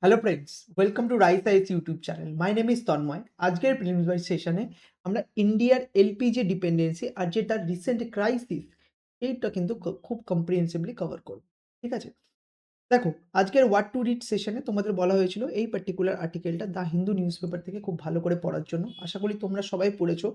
Hello friends, welcome to rice ice YouTube channel. My name is Tanmoy. আজকের prelims wise সেশনে আমরা ইন্ডিয়ার LPG dependency আর যেটা রিসেন্ট ক্রাইসিস এইটা কিন্তু খুব কম্প্রিহেন্সিভলি কভার করব। ঠিক আছে? দেখো, আজকের হোয়াট টু রিড সেশনে তোমাদের বলা হয়েছিল এই পার্টিকুলার আর্টিকেলটা দ্য হিন্দু নিউজ পেপার থেকে খুব ভালো করে পড়ার জন্য। আশা করি তোমরা সবাই পড়েছো।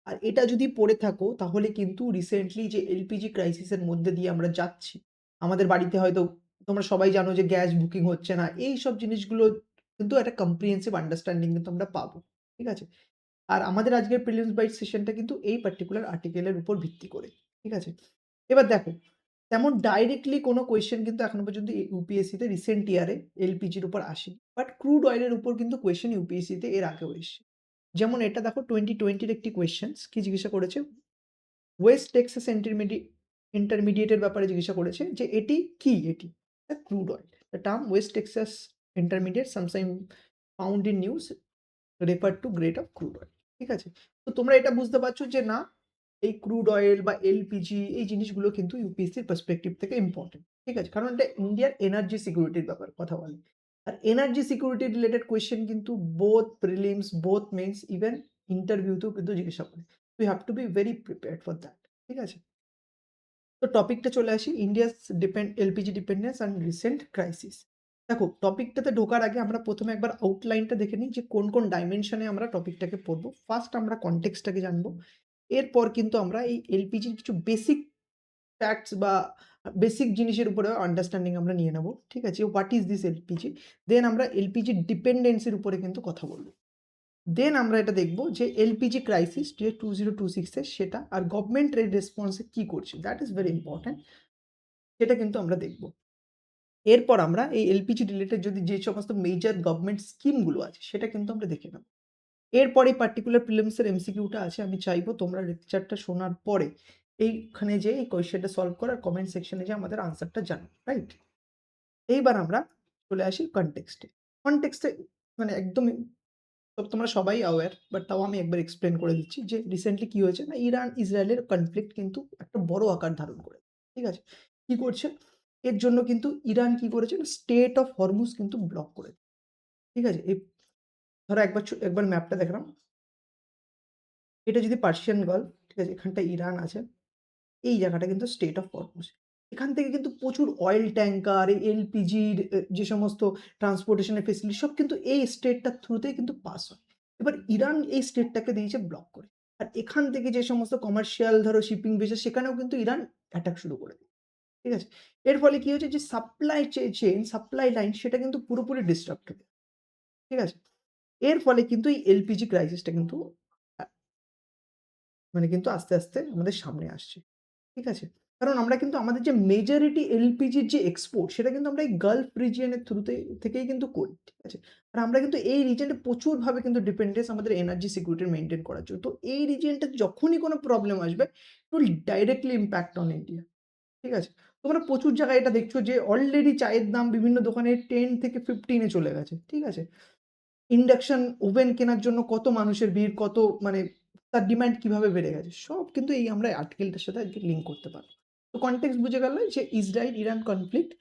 আর এটা যদি পড়ে থাকো তাহলে কিন্তু রিসেন্টলি যে এলপিজি ক্রাইসিসের মধ্যে দিয়ে আমরা যাচ্ছি, আমাদের বাড়িতে হয়তো তোমরা সবাই জানো যে গ্যাস বুকিং হচ্ছে না। এইসব জিনিসগুলো কিন্তু একটা কম্প্রিহেন্সিভ আন্ডারস্ট্যান্ডিং কিন্তু আমরা পাবো। ঠিক আছে? আর আমাদের আজকের প্রিলিমস বাইট সেশনটা কিন্তু এই পার্টিকুলার আর্টিকেলের উপর ভিত্তি করে। ঠিক আছে? এবার দেখো, তেমন ডাইরেক্টলি কোনো কোয়েশ্চেন কিন্তু এখনো পর্যন্ত ইউপিএসসি তে রিসেন্ট ইয়ারে এলপিজির উপর আসেনি। বাট ক্রুড অয়েলের উপর কিন্তু কোয়েশ্চেন ইউপিএসসি তে এর আগেও এসছে। যেমন এটা দেখো 2020 এর একটি কোয়েশ্চেনস কি জিজ্ঞাসা করেছে? ওয়েস্ট টেক্সাস ইন্টারমিডিয়েটের ব্যাপারে জিজ্ঞাসা করেছে যে এটি কি এটি? Crude oil. The term West Texas intermediate sometime found in news refer to grade of crude oil. ঠিক আছে? তো তোমরা এটা বুঝতে পারছো যে না, এই ক্রুড অয়েল বা এলপিজি এই জিনিসগুলো কিন্তু ইউপিএসসির পার্সপেক্টিভ থেকে ইম্পর্টেন্ট। ঠিক আছে? কারণ এটা ইন্ডিয়ার এনার্জি সিকিউরিটির ব্যাপারে কথা বলে। আর এনার্জি সিকিউরিটি রিলেটেড কোয়েশ্চেন কিন্তু both prelims, both mains, even ইন্টারভিউতেও কিন্তু জিজ্ঞাসা করে। You have to be very prepared for that. ঠিক আছে? তো টপিকটা চলে আসি, India's LPG dependence and recent crisis. দেখো, টপিকটাতে ঢোকার আগে আমরা প্রথমে একবার আউটলাইনটা দেখে নিই যে কোন কোন ডাইমেনশনে আমরা টপিকটাকে পড়বো। ফার্স্ট আমরা কনটেক্সটটাকে জানবো। এরপর কিন্তু আমরা এই এলপিজির কিছু বেসিক ফ্যাক্টস বা বেসিক জিনিসের উপরে আন্ডারস্ট্যান্ডিং আমরা নিয়ে নেব। ঠিক আছে? What is this LPG? Then আমরা এলপিজি ডিপেন্ডেন্সির উপরে কিন্তু কথা বলবো। দেন আমরা এটা দেখব যে এলপিজি ক্রাইসিস যে 2026 এর সেটা আর গভর্নমেন্ট এর রেসপন্সে কি করছে। That is very important. সেটা কিন্তু আমরা দেখব। এরপর আমরা এই এলপিজি রিলেটেড যদি যে সমস্ত মেজর গভর্নমেন্ট স্কিমগুলো আছে সেটা কিন্তু আমরা দেখে নেব। এরপরে পার্টিকুলার প্রিলিমস এর এমসিকিউটা আছে। আমি চাইবো তোমরা লেকচারটা শোনার পরে এইখানে যেয়ে এই কোয়েশ্চেনটা সলভ করো আর কমেন্ট সেকশনে যেয়ে আমাদের আনসারটা জানাও। রাইট? এইবার আমরা চলে আসি কনটেক্সটে। কনটেক্সটে মানে একদমই তোমরা সবাই অ্যাওয়্যার, বাট তাও আমি একবার এক্সপ্লেন করে দিচ্ছি যে রিসেন্টলি কি হয়েছে না, ইরান ইসরায়েলের কনফ্লিক্ট কিন্তু একটা বড় আকার ধারণ করে। ঠিক আছে? কি করছে? এর জন্য কিন্তু ইরান কি করেছে না, স্টেট অফ হরমুজ কিন্তু ব্লক করে। ঠিক আছে? এই ধরো একবার ম্যাপটা দেখলাম। এটা যদি পার্সিয়ান গলফ, ঠিক আছে? এখানটা ইরান আছে। এই জায়গাটা কিন্তু স্টেট অফ হরমুজ। এখান থেকে কিন্তু প্রচুর অয়েল ট্যাঙ্কার, এলপিজির যে সমস্ত ট্রান্সপোর্টেশন এর ফেসিলিটি সব কিন্তু এই স্টেটটার থ্রুতেই কিন্তু পাস হয়। এবার ইরান এই স্টেটটাকে দিয়েছে ব্লক করে। আর এখান থেকে যে সমস্ত কমার্শিয়াল ধরো শিপিং ভেসেল সেখানেও কিন্তু ইরান অ্যাটাক শুরু করে দেয়। ঠিক আছে? এর ফলে কি হয়েছে যে সাপ্লাই লাইন সেটা কিন্তু পুরোপুরি ডিসরাপ্ট হয়ে যায়। ঠিক আছে? এর ফলে কিন্তু এই এলপিজি ক্রাইসিসটা কিন্তু আ মানে কিন্তু আস্তে, আস্তে আমাদের সামনে আসছে। ঠিক আছে? কারণ আমরা কিন্তু আমাদের যে মেজরিটি এলপিজির যে এক্সপোর্ট সেটা কিন্তু আমরা এই গালফ রিজিয়ন এর থেকেই কিন্তু করি। ঠিক আছে? আর আমরা কিন্তু এই রিজিয়নে প্রচুরভাবে কিন্তু ডিপেন্ডেন্স আমাদের এনার্জি সিকিউরিটি মেইনটেইন করার জন্য। তো এই রিজিয়নটাতে যখনই কোনো প্রবলেম আসবে it will directly impact on India. ঠিক আছে? তোমরা প্রচুর জায়গায় এটা দেখছো যে অলরেডি চায়ের দাম বিভিন্ন দোকানে 10 থেকে 15 এ চলে গেছে। ঠিক আছে? ইন্ডাকশন ওভেন কেনার জন্য কত মানুষের ভিড়, কত মানে তার ডিমান্ড কিভাবে বেড়ে গেছে। সব কিন্তু এই আমরা আর্টিকেলটার সাথে আজকে লিঙ্ক করতে পারব। তো কনটেক্সট বুঝে গেল যে ইসরাইল ইরান কনফ্লিক্ট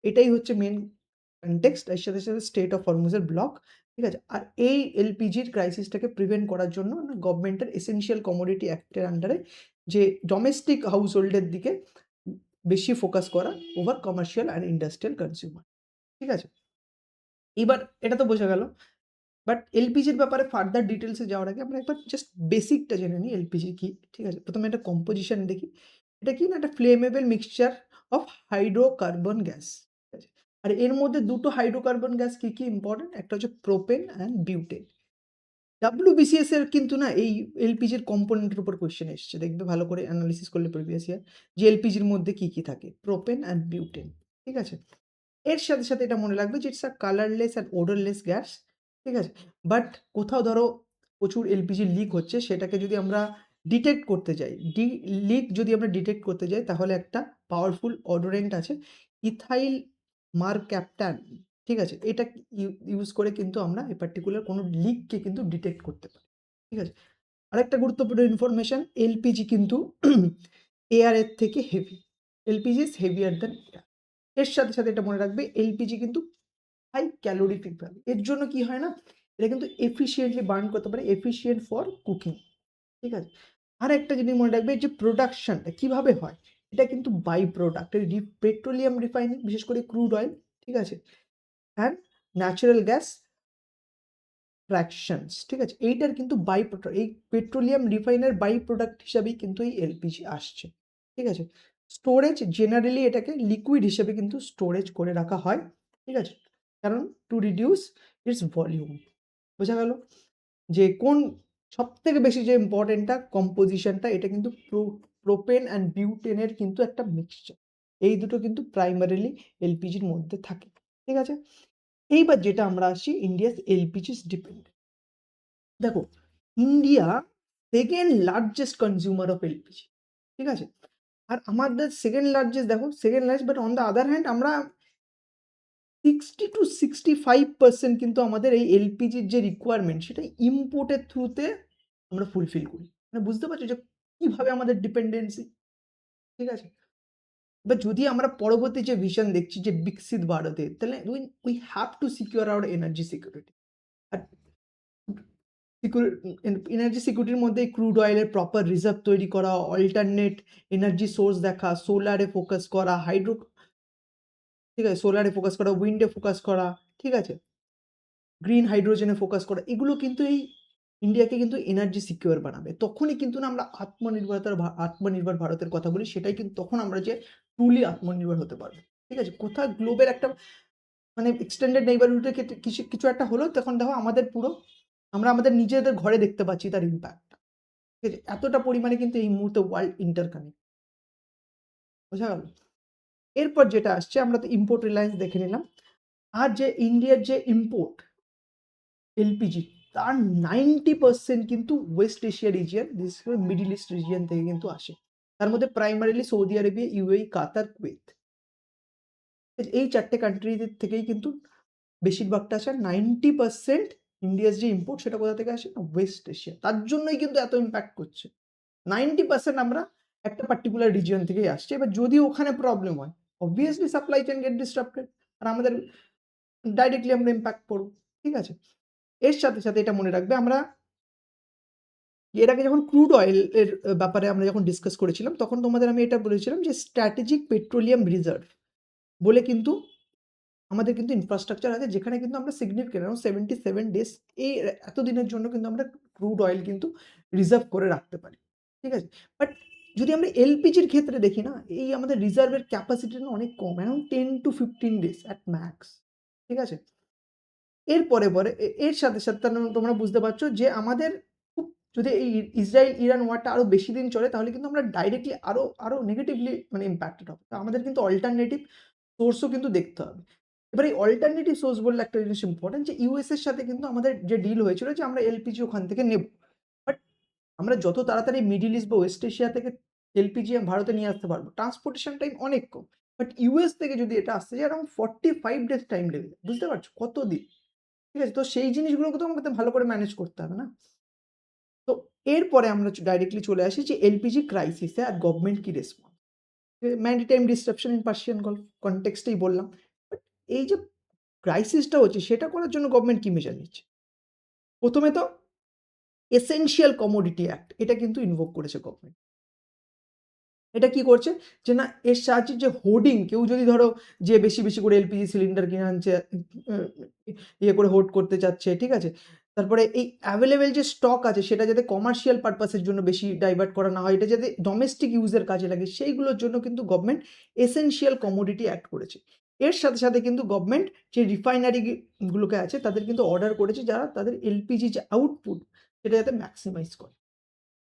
এটাই হচ্ছে মেইন কনটেক্সট। এর সাথে, সাথে স্টেট অফ হরমুজের ব্লক। ঠিক আছে? আর এই এলপিজির ক্রাইসিসটাকে প্রিভেন্ট করার জন্য না গভর্নমেন্টের এসেনশিয়াল কমোডিটি অ্যাক্টের আন্ডারে যে ডোমেস্টিক হাউসহোল্ডের দিকে বেশি ফোকাস করা over commercial and industrial consumer. ঠিক আছে? এবার এটা তো বোঝা গেল। বাট এলপিজির ব্যাপারে ফার্দার ডিটেইলস এ যাওয়ার আগে আমরা একবার জাস্ট বেসিকটা জেনে নিই এলপিজি কি। ঠিক আছে? প্রথমে একটা কম্পোজিশন দেখি। এটা কি না, একটা flammable mixture of hydrocarbon gas. ঠিক আছে? আর এর মধ্যে দুটো হাইড্রোকার্বন গ্যাস কি ইম্পোর্টেন্ট? একটা হচ্ছে প্রোপেন অ্যান্ড বিউটেন। ডাব্লিউবিসিএস এর কিন্তু না এই এলপিজির কম্পোনেন্টের উপর কোয়েশ্চেন এসছে। দেখবে ভালো করে এনালাইসিস করলে প্রিভিয়াস ইয়ার যে এলপিজির মধ্যে কি থাকে? Propane and butane. ঠিক আছে? এর সাথে, সাথে এটা মনে রাখবে যে it's a colourless and odourless gas. ঠিক আছে? বাট কোথাও ধরো প্রচুর এলপিজি লিক হচ্ছে সেটাকে যদি আমরা ডিটেক্ট করতে যাই, লিক যদি আমরা ডিটেক্ট করতে যাই তাহলে একটা পাওয়ারফুল ওডোরেন্ট আছে ইথাইল মারক্যাপটান। ঠিক আছে? এটা ইউজ করে কিন্তু আমরা এই পার্টিকুলার কোনো লিককে কিন্তু ডিটেক্ট করতে পারি। ঠিক আছে? আরেকটা গুরুত্বপূর্ণ ইনফরমেশন, এলপিজি কিন্তু এয়ার এর থেকে হেভি। এলপিজি ইস হেভিয়ার দ্যান এয়ার। এর সাথে, সাথে এটা মনে রাখবে এলপিজি কিন্তু হাই ক্যালোরিফিক ভ্যালু। এর জন্য কি হয় না, এটা কিন্তু এফিশিয়েন্টলি বার্ন করতে পারে, এফিশিয়েন্ট ফর কুকিং। ঠিক আছে? আরেকটা জিনিস মনে রাখবে, যে প্রোডাকশনটা কিভাবে হয়, এটা কিন্তু বাই প্রোডাক্ট, পেট্রোলিয়াম রিফাইনিং, বিশেষ করে ক্রুড অয়েল, ঠিক আছে, অ্যান্ড ন্যাচারাল গ্যাস ফ্র্যাকশনস, ঠিক আছে, এইটার কিন্তু বাই প্রোডাক্ট, এই পেট্রোলিয়াম রিফাইনের বাই প্রোডাক্ট হিসাবেই কিন্তু এই এলপিজি আসছে। ঠিক আছে? স্টোরেজ জেনারেলি এটাকে লিকুইড হিসেবে কিন্তু স্টোরেজ করে রাখা হয়। ঠিক আছে? কারণ টু রিডিউস ইটস ভলিউম। বোঝা গেল? যে কোন সবথেকে বেশি যে ইম্পর্টেন্টটা কম্পোজিশনটা, এটা কিন্তু প্রোপেন অ্যান্ড বিউটেনের কিন্তু একটা মিক্সচার। এই দুটো কিন্তু প্রাইমারিলি এলপিজির মধ্যে থাকে। ঠিক আছে? এইবার যেটা আমরা আসি, ইন্ডিয়াস এলপিজিস ডিপেন্ডেন্ট। দেখো, India second largest consumer of LPG. ঠিক আছে? আর আমাদের সেকেন্ড লার্জেস্ট, দেখো second largest, but on the other hand আমরা 60-65% কিন্তু আমাদের এই এলপিজির যে রিকোয়ারমেন্ট, সেটা ইম্পোর্টের থ্রুতে আমরা ফুলফিল করি। মানে বুঝতে পারছো যে কিভাবে আমাদের ডিপেন্ডেন্সি। ঠিক আছে? এবার যদি আমরা পরবর্তী যে ভিশন দেখছি যে বিকশিত ভারতের, তাহলে we have to secure our energy security. আর এনার্জি সিকিউরিটির মধ্যে ক্রুড অয়েলের প্রপার রিজার্ভ তৈরি করা, অল্টারনেট এনার্জি সোর্স দেখা, সোলারে ফোকাস করা, ঠিক আছে, সোলারে ফোকাস করা, উইন্ডে ফোকাস করা, ঠিক আছে, গ্রিন হাইড্রোজেনে ফোকাস করা, এগুলো কিন্তু এই ইন্ডিয়াকে কিন্তু এনার্জি সিকিউর বানাবে। তখনই কিন্তু না আমরা আত্মনির্ভর ভারতের কথা বলি, সেটাই কিন্তু তখন আমরা যে ট্রুলি আত্মনির্ভর হতে পারবো। ঠিক আছে? কোথাও গ্লোবের একটা মানে এক্সটেন্ডেড নেইবারহুডে কিছু কিছু একটা হলো, তখন দেখো আমাদের পুরো আমরা আমাদের নিজেদের ঘরে দেখতে পাচ্ছি তার ইম্প্যাক্ট। ঠিক আছে? এতটা পরিমাণে কিন্তু এই মুহূর্তে ওয়ার্ল্ড ইন্টারকানেক্ট। বোঝা গেল? এরপর যেটা আসছে, আমরা তো ইম্পোর্ট রিলায়েন্স দেখে নিলাম। আর যে ইন্ডিয়ার যে ইম্পোর্ট এলপিজি, তার 90% কিন্তু ওয়েস্ট এশিয়া রিজিয়ন, বিশেষ করে মিডল ইস্ট রিজিয়ন থেকে কিন্তু আসে। তার মধ্যে প্রাইমারিলি সৌদি আরবিয়া, ইউএই, কাতার, কুয়েত, এই 4টে কান্ট্রি থেকেই কিন্তু বেশিরভাগটা আসে। 90% ইন্ডিয়ার যে ইম্পোর্ট, সেটা কোথা থেকে আসে না, ওয়েস্ট এশিয়া। তার জন্যই কিন্তু এত ইম্প্যাক্ট করছে। 90% আমরা একটা পার্টিকুলার রিজিয়ন থেকেই আসছে। এবার যদি ওখানে প্রবলেম হয়, obviously supply chain get disrupted, আর আমাদের ডাইরেক্টলি আমরা ইম্প্যাক্ট পড়ব। ঠিক আছে? এর সাথে সাথে এটা মনে রাখবে, আমরা এর আগে যখন ক্রুড অয়েল এর ব্যাপারে আমরা যখন ডিসকাস করেছিলাম, তখন তোমাদের আমি এটা বলেছিলাম যে স্ট্র্যাটেজিক পেট্রোলিয়াম রিজার্ভ বলে কিন্তু আমাদের কিন্তু ইনফ্রাস্ট্রাকচার আছে, যেখানে কিন্তু আমরা সিগনিফিকেন্ট অ্যারাউন্ড 77 ডেজ, এই এতদিনের জন্য কিন্তু আমরা ক্রুড অয়েল কিন্তু রিজার্ভ করে রাখতে পারি। ঠিক আছে? বাট যদি আমরা এলপিজির ক্ষেত্রে দেখি না, এই আমাদের রিজার্ভের ক্যাপাসিটি না অনেক কম, around 10 to 15 days at max. ঠিক আছে? এর পরে এর সাথে সাথে তোমরা বুঝতে পারছো যে আমাদের খুব, যদি এই ইসরায়েল ইরান ওয়ারটা আরো বেশি দিন চলে, তাহলে কিন্তু আমরা ডাইরেক্টলি আরো নেগেটিভলি মানে ইম্প্যাক্টেড হবে। তো আমাদের কিন্তু অল্টারনেটিভ সোর্সও কিন্তু দেখতে হবে। এবার এই অল্টারনেটিভ সোর্স বললে একটা জিনিস ইম্পর্টেন্ট, যে ইউএস এর সাথে কিন্তু আমাদের যে ডিল হয়েছিল যে আমরা এলপিজি ওখান থেকে নেব। বাট আমরা যত তাড়াতাড়ি মিডল ইস্ট বা ওয়েস্ট এশিয়া থেকে এলপিজি ভারতে নিয়ে আসতে পারবো, ট্রান্সপোর্টেশন টাইম অনেক কম। বাট ইউএস থেকে যদি এটা আসতে যায়, অ্যারাউন্ড 45 ডেজ টাইম লেগে যায়। বুঝতে পারছো কত দিন? ঠিক আছে? তো সেই জিনিসগুলোকে তো আমাকে ভালো করে ম্যানেজ করতে হবে না? তো এরপরে আমরা ডাইরেক্টলি চলে আসি যে এলপিজি ক্রাইসিসে আর গভর্নমেন্ট কি response. Maritime disruption in Persian gulf কনটেক্সটেই বললাম। বাট এই যে ক্রাইসিসটা হচ্ছে, সেটা করার জন্য গভর্নমেন্ট কি মেজার নিচ্ছে? প্রথমে তো এসেনশিয়াল কমোডিটি অ্যাক্ট, এটা কিন্তু ইনভোক করেছে গভর্নমেন্ট। এটা কি করছে, যে না এর সাহায্যে যে হোর্ডিং, কেউ যদি ধরো যে বেশি বেশি করে এলপিজি সিলিন্ডার কিনে আনছে, ইয়ে করে হোর্ড করতে চাচ্ছে, ঠিক আছে, তারপরে এই অ্যাভেলেবেল যে স্টক আছে, সেটা যাতে কমার্শিয়াল পারপাসের জন্য বেশি ডাইভার্ট করা না হয়, এটা যাতে ডোমেস্টিক ইউজের কাজে লাগে, সেইগুলোর জন্য কিন্তু গভর্নমেন্ট এসেনশিয়াল কমোডিটি অ্যাক্ট করেছে। এর সাথে সাথে কিন্তু গভর্নমেন্ট যে রিফাইনারি গুলোকে আছে, তাদের কিন্তু অর্ডার করেছে যারা তাদের এলপিজি যে আউটপুট, সেটা যাতে ম্যাক্সিমাইজ করে।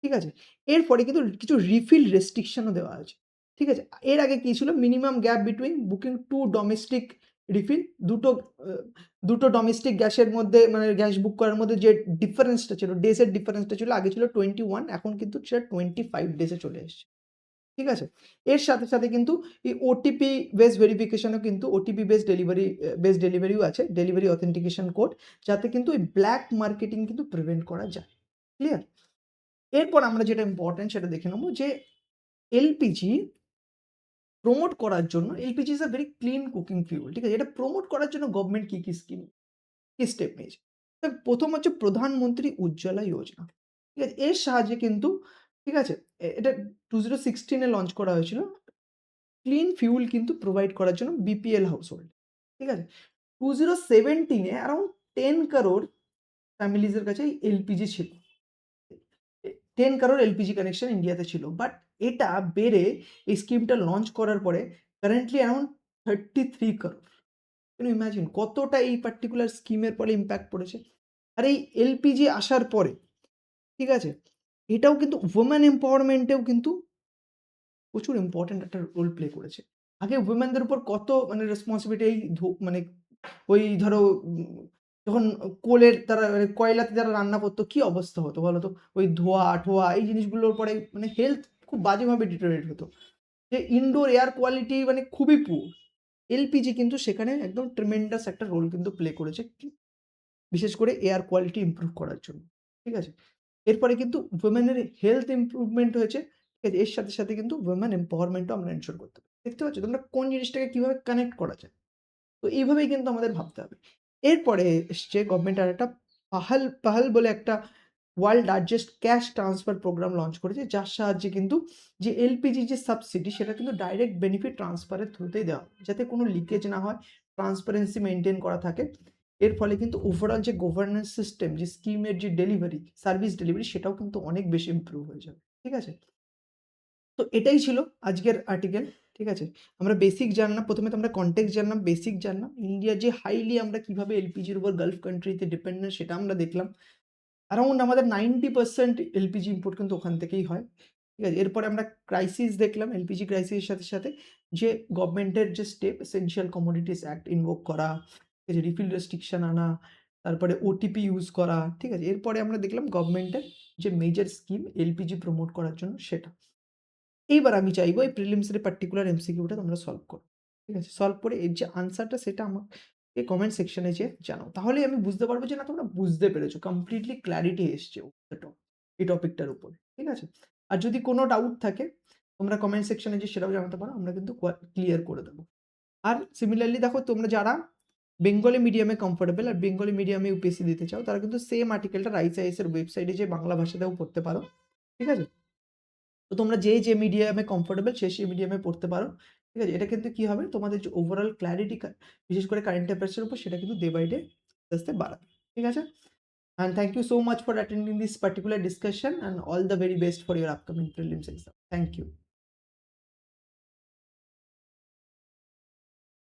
ঠিক আছে? এরপরে কিন্তু কিছু রিফিল রেস্ট্রিকশনও দেওয়া আছে। ঠিক আছে? এর আগে কি ছিল? Minimum gap between booking 2 domestic refill, দুটো আ দুটো ডোমেস্টিক গ্যাসের মধ্যে, মানে গ্যাস বুক করার মধ্যে যে ডিফারেন্সটা ছিল, ডেজের ডিফারেন্সটা ছিল, আগে ছিল 21, এখন কিন্তু সেটা 25 ডেজে চলে এসছে। ঠিক আছে? এর সাথে সাথে কিন্তু এই ওটিপি বেসড ভেরিফিকেশনও কিন্তু, ওটিপি বেসড ডেলিভারিও আছে, ডেলিভারি অথেন্টিকেশন কোড, যাতে কিন্তু এই ব্লাক মার্কেটিং কিন্তু প্রিভেন্ট করা যায়। ক্লিয়ার? এরপর আমরা যেটা ইম্পর্টেন্ট সেটা দেখে নেব, যে এলপিজি প্রমোট করার জন্য LPG is a very clean cooking fuel, ঠিক আছে? এটা প্রমোট করার জন্য গভর্নমেন্ট কি স্কিম, কি স্টেপ নিয়েছে? তো ১ম হচ্ছে প্রধানমন্ত্রী উজ্জ্বলা যোজনা। ঠিক আছে? এর সাহায্যে কিন্তু, ঠিক আছে? এটা 2016 এ লঞ্চ করা হয়েছিল। ক্লিন ফিউল কিন্তু প্রোভাইড করার জন্য বিপিএল হাউসহোল্ড। ঠিক আছে? 2017 এ অ্যারাউন্ড 10 crore ফ্যামিলিজ এর কাছে এলপিজি ছিল। 10 crore এলপিজি কানেকশন ইন্ডিয়াতে ছিল। বাট এটা বেড়ে এই স্কিমটা লঞ্চ করার পরে currently around 33 crore। Can you imagine কতটা এই পার্টিকুলার স্কিমের ফলে ইমপ্যাক্ট পড়েছে? আর এই এলপিজি আসার পরে, ঠিক আছে? এটাও কিন্তু ওমেন এম্পাওয়ারমেন্ট এও কিন্তু প্রচুর ইম্পোর্টেন্ট একটা রোল প্লে করেছে। আগে উইমেনদের উপর কত মানে রেসপন্সিবিলিটি এই মানে ওই ধরো যখন কোলের তারা মানে কয়লাতে যারা রান্না করত কি অবস্থা হতো বলো তো? ওই ধোঁয়া-টোয়া এই জিনিসগুলোর পরে মানে হেলথ খুব বাজেভাবে ডিটেরিওরেট হতো। যে ইনডোর এয়ার কোয়ালিটি মানে খুবই পুয়ার। এলপিজি কিন্তু সেখানে একদম ট্রিমেন্ডাস একটা রোল কিন্তু প্লে করেছে। বিশেষ করে এয়ার কোয়ালিটি ইমপ্রুভ করার জন্য। ঠিক আছে? এরপরে কিন্তু উইমেনের হেলথ ইমপ্রুভমেন্ট হয়েছে। ঠিক আছে? এর সাথে, সাথে কিন্তু উইমেন এম্পাওয়ারমেন্ট ও আমরা এনশিওর করতে পারি। দেখতে পাচ্ছ তোমরা কোন জিনিসটাকে কিভাবে কানেক্ট করা যায়। তো এইভাবেই কিন্তু আমাদের ভাবতে হবে। এরপরে এসছে গভর্নমেন্ট আরেকটা পাহাল বলে একটা world largest cash transfer program launch করেছে। যার সাহায্যে কিন্তু যে এলপিজি যে সাবসিডি সেটা কিন্তু ডাইরেক্ট বেনিফিট ট্রান্সফারের থ্রুতেই দেওয়া হয়। যাতে কোনো লিকেজ না হয়, ট্রান্সপারেন্সি মেইনটেইন করা থাকে। এর ফলে কিন্তু ওভারঅল যে গভর্নেন্স সিস্টেম, যে স্কিমের যে ডেলিভারি, সার্ভিস ডেলিভারি সেটাও কিন্তু অনেক বেশি ইমপ্রুভ হয়ে যাবে। ঠিক আছে? তো এটাই ছিল আজকের আর্টিকেল। ঠিক আছে? আমরা বেসিক জানলাম, ১ম এ তো আমরা কনটেক্সট জানলাম, বেসিক জানলাম। ইন্ডিয়া যে হাইলি আমরা কিভাবে এলপিজির উপর গালফ কান্ট্রিতে ডিপেন্ডেন্ট সেটা আমরা দেখলাম। অ্যারাউন্ড আমাদের 90% এলপিজি ইম্পোর্ট কিন্তু ওখান থেকেই হয়। ঠিক আছে? এরপরে আমরা ক্রাইসিস দেখলাম, এলপিজি ক্রাইসিসের সাথে, সাথে যে গভর্নমেন্টের যে step essential commodities act invoke করা, ঠিক আছে? রিফিল রেস্ট্রিকশন আনা, তারপরে ওটিপি ইউজ করা, ঠিক আছে? এরপরে আমরা দেখলাম গভর্নমেন্টের যে মেজর স্কিম এলপিজি প্রমোট করার জন্য সেটা। এইবার আমি চাইবো এই প্রিলিমস এর পার্টিকুলার এমসিকিউটা তোমরা সলভ করো। ঠিক আছে? সলভ করে এর যে আনসারটা সেটা আমাকে কমেন্ট সেকশনে যেয়ে জানাও। তাহলেই আমি বুঝতে পারবো যে না তোমরা বুঝতে পেরেছো। কমপ্লিটলি ক্লারিটি এসছে এই টপিকটার উপরে। ঠিক আছে? আর যদি কোনো ডাউট থাকে তোমরা কমেন্ট সেকশনে যেয়ে সেটাও জানাতে পারো। আমরা কিন্তু ক্লিয়ার করে দেবো। আর সিমিলারলি দেখো তোমরা যারা বেঙ্গলি মিডিয়ামে কমফোর্টেবল আর বেঙ্গলি মিডিয়ামে ইউপিএসসি দিতে চাও তারা কিন্তু সেম আর্টিকেলটা রাইস আইএস এর ওয়েবসাইটে যেয়ে বাংলা ভাষাতেও পড়তে পারো। ঠিক আছে? তো তোমরা যে মিডিয়ামে কমফোর্টেবল সেই মিডিয়ামে পড়তে পারো। ঠিক আছে? এটা কিন্তু কি হবে তোমাদের যে ওভারঅল ক্লারিটি বিশেষ করে কারেন্ট অ্যাফেয়ার্স এর উপর সেটা কিন্তু ডে বাই ডে আস্তে, আস্তে বাড়াবে। ঠিক আছে? And thank you so much for attending this particular discussion and all the very best for your upcoming prelims exam. Thank you.